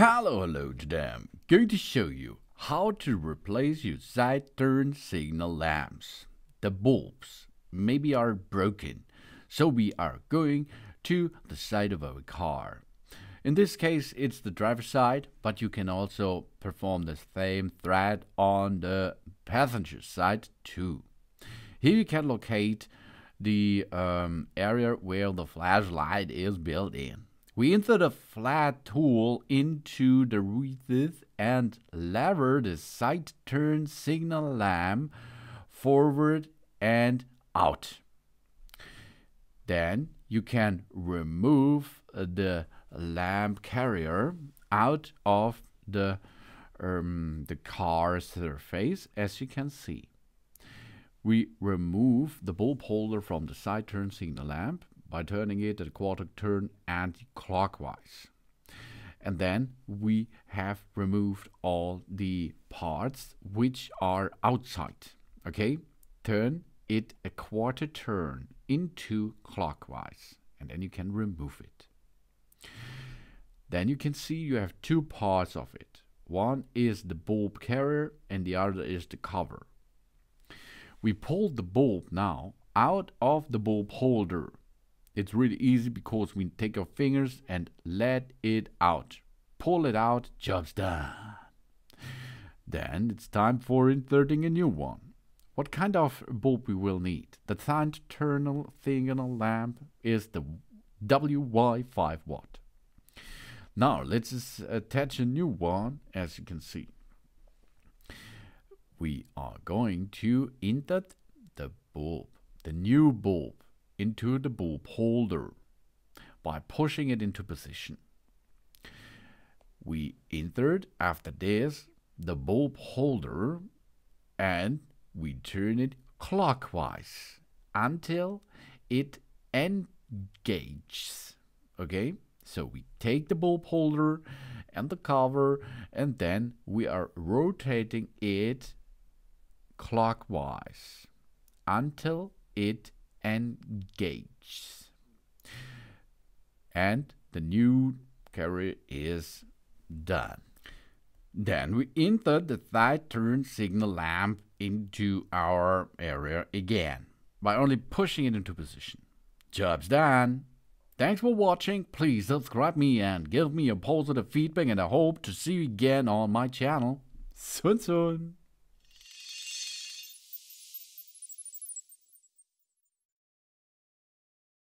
Hello today. I'm going to show you how to replace your side turn signal lamps. The bulbs maybe are broken, so we are going to the side of our car. In this case, it's the driver's side, but you can also perform the same thread on the passenger side too. Here you can locate the area where the flashlight is built in. We insert a flat tool into the recess and lever the side turn signal lamp forward and out. Then you can remove the lamp carrier out of the car surface, as you can see. We remove the bulb holder from the side turn signal lamp by turning it at a quarter turn anti-clockwise. And then we have removed all the parts which are outside. Okay? Turn it a quarter turn into clockwise, and then you can remove it. Then you can see you have two parts of it. One is the bulb carrier and the other is the cover. We pull the bulb now out of the bulb holder. It's really easy because we take our fingers and let it out. Pull it out, job's done. Then it's time for inserting a new one. What kind of bulb we will need? The side turn signal lamp is the WY 5 watt. Now let's attach a new one, as you can see. We are going to insert the bulb, the new bulb, into the bulb holder by pushing it into position. We insert after this the bulb holder and we turn it clockwise until it engages. Okay, so we take the bulb holder and the cover and then we are rotating it clockwise until it engages. And the new carrier is done. Then we insert the side turn signal lamp into our area again by only pushing it into position. Job's done. Thanks for watching. Please subscribe me and give me a positive feedback, and I hope to see you again on my channel soon.